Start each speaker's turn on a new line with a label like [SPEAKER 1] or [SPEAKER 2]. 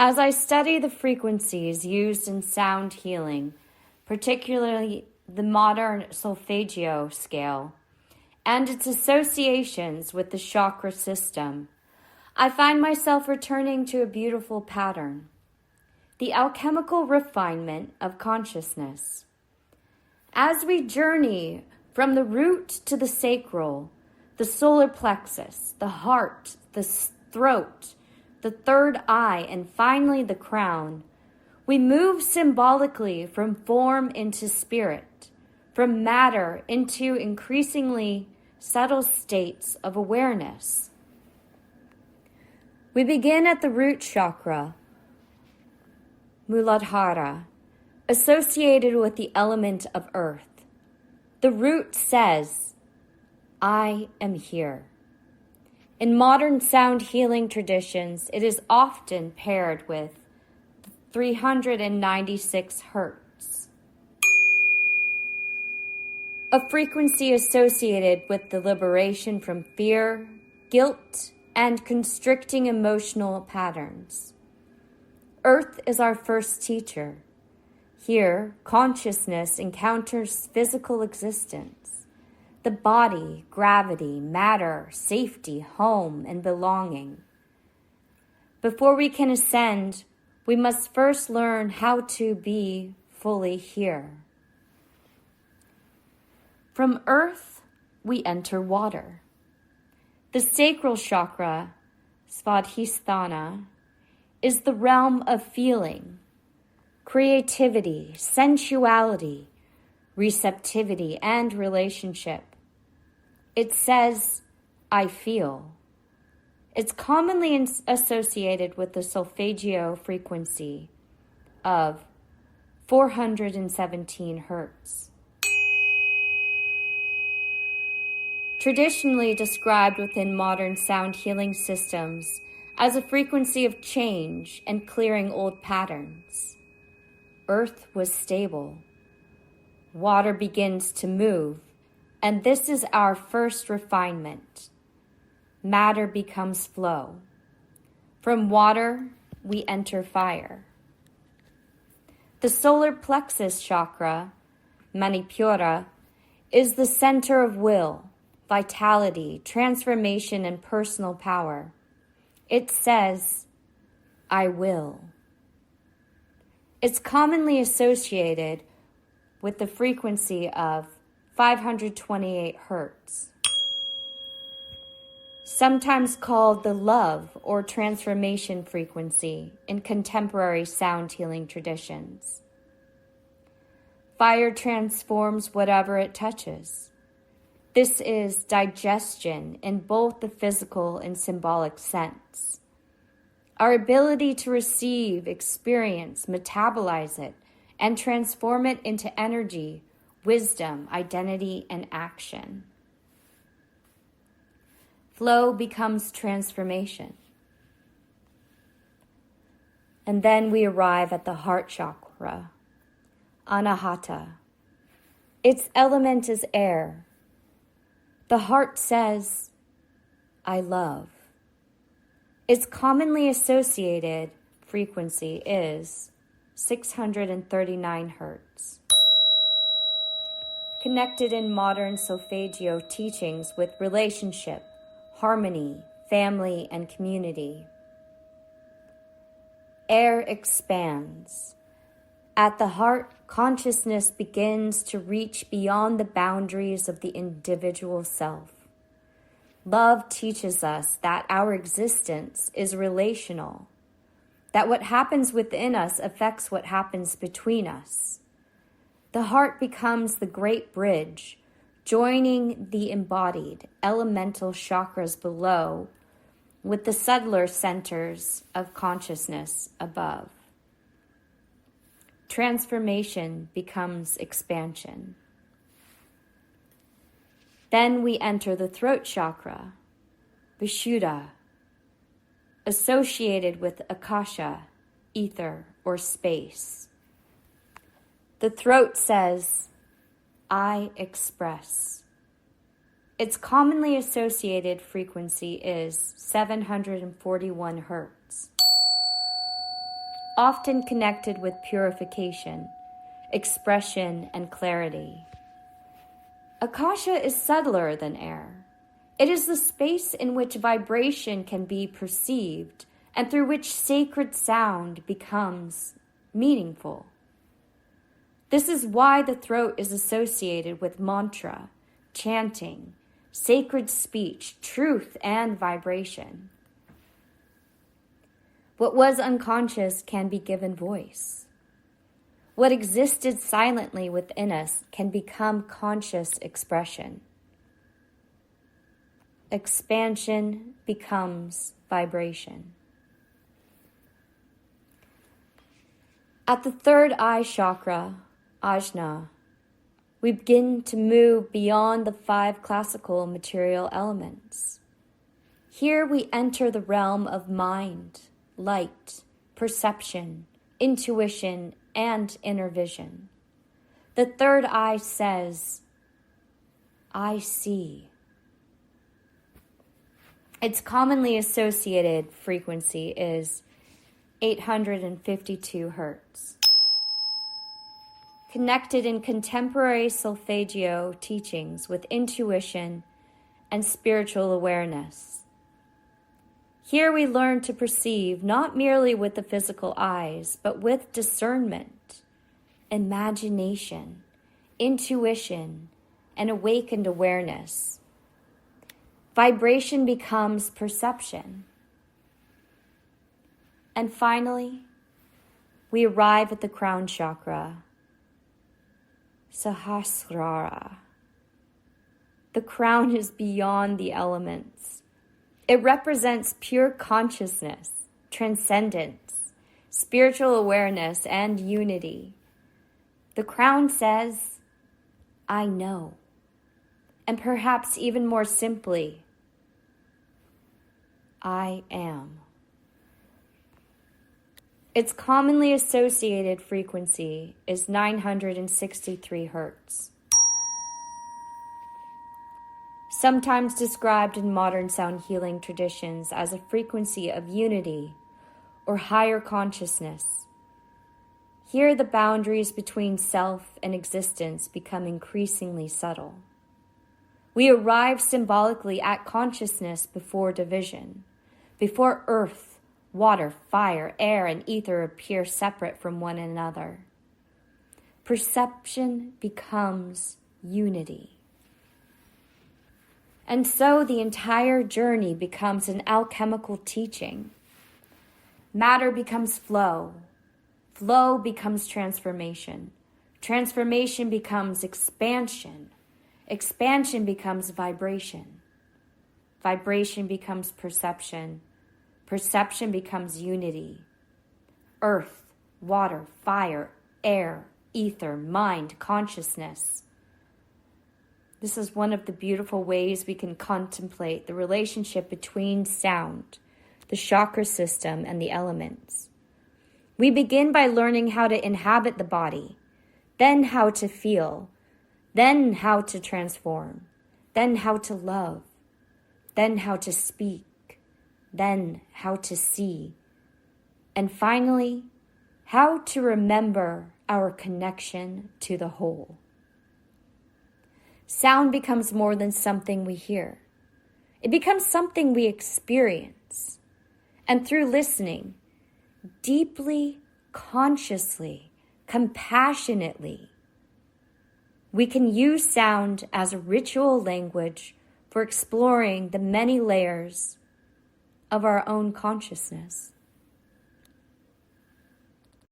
[SPEAKER 1] As I study the frequencies used in sound healing, particularly the modern solfeggio scale, and its associations with the chakra system, I find myself returning to a beautiful pattern: the alchemical refinement of consciousness. As we journey from the root to the sacral, the solar plexus, the heart, the throat, the third eye, and finally the crown, we move symbolically from form into spirit, from matter into increasingly subtle states of awareness. We begin at the root chakra, Muladhara, associated with the element of earth. The root says, "I am here." In modern sound healing traditions, it is often paired with 396 hertz, a frequency associated with the liberation from fear, guilt, and constricting emotional patterns. Earth is our first teacher. Here, consciousness encounters physical existence, the body, gravity, matter, safety, home, and belonging. Before we can ascend, we must first learn how to be fully here. From earth, we enter water. The sacral chakra, Svadhisthana, is the realm of feeling, creativity, sensuality, receptivity, and relationship. It says, "I feel." It's commonly associated with the solfeggio frequency of 417 hertz. Traditionally described within modern sound healing systems as a frequency of change and clearing old patterns. Earth was stable. Water begins to move, and this is our first refinement. Matter becomes flow. From water, we enter fire. The solar plexus chakra, Manipura, is the center of will, vitality, transformation, and personal power. It says, "I will." It's commonly associated with the frequency of 528 hertz, sometimes called the love or transformation frequency in contemporary sound healing traditions. Fire transforms whatever it touches. This is digestion in both the physical and symbolic sense. Our ability to receive, experience, metabolize it, and transform it into energy, wisdom, identity, and action. Flow becomes transformation. And then we arrive at the heart chakra, Anahata. Its element is air. The heart says, "I love." Its commonly associated frequency is 639 hertz. Connected in modern solfeggio teachings with relationship, harmony, family, and community. Air expands. At the heart, consciousness begins to reach beyond the boundaries of the individual self. Love teaches us that our existence is relational, that what happens within us affects what happens between us. The heart becomes the great bridge, joining the embodied, elemental chakras below with the subtler centers of consciousness above. Transformation becomes expansion. Then we enter the throat chakra, Vishuddha, associated with Akasha, ether, or space. The throat says, "I express." Its commonly associated frequency is 741 hertz. often connected with purification, expression, and clarity. Akasha is subtler than air. It is the space in which vibration can be perceived and through which sacred sound becomes meaningful. This is why the throat is associated with mantra, chanting, sacred speech, truth, and vibration. What was unconscious can be given voice. What existed silently within us can become conscious expression. Expansion becomes vibration. At the third eye chakra, Ajna, we begin to move beyond the 5 classical material elements. Here we enter the realm of mind, light, perception, intuition, and inner vision. The third eye says, I see. Its commonly associated frequency is 852 hertz. Connected in contemporary solfeggio teachings with intuition and spiritual awareness. Here we learn to perceive not merely with the physical eyes, but with discernment, imagination, intuition, and awakened awareness. Vibration becomes perception. And finally, we arrive at the crown chakra, Sahasrara. The crown is beyond the elements. It represents pure consciousness, transcendence, spiritual awareness, and unity. The crown says, I know. And perhaps even more simply, I am. Its commonly associated frequency is 963 hertz. Sometimes described in modern sound healing traditions as a frequency of unity or higher consciousness. Here the boundaries between self and existence become increasingly subtle. We arrive symbolically at consciousness before division, before earth, water, fire, air, and ether appear separate from one another. Perception becomes unity. And so the entire journey becomes an alchemical teaching. Matter becomes flow. Flow becomes transformation. Transformation becomes expansion. Expansion becomes vibration. Vibration becomes perception. Perception becomes unity. Earth, water, fire, air, ether, mind, consciousness. This is one of the beautiful ways we can contemplate the relationship between sound, the chakra system, and the elements. We begin by learning how to inhabit the body, then how to feel, then how to transform, then how to love, then how to speak, then how to see, and finally, how to remember our connection to the whole. Sound becomes more than something we hear. It becomes something we experience. And through listening, deeply, consciously, compassionately, we can use sound as a ritual language for exploring the many layers of our own consciousness.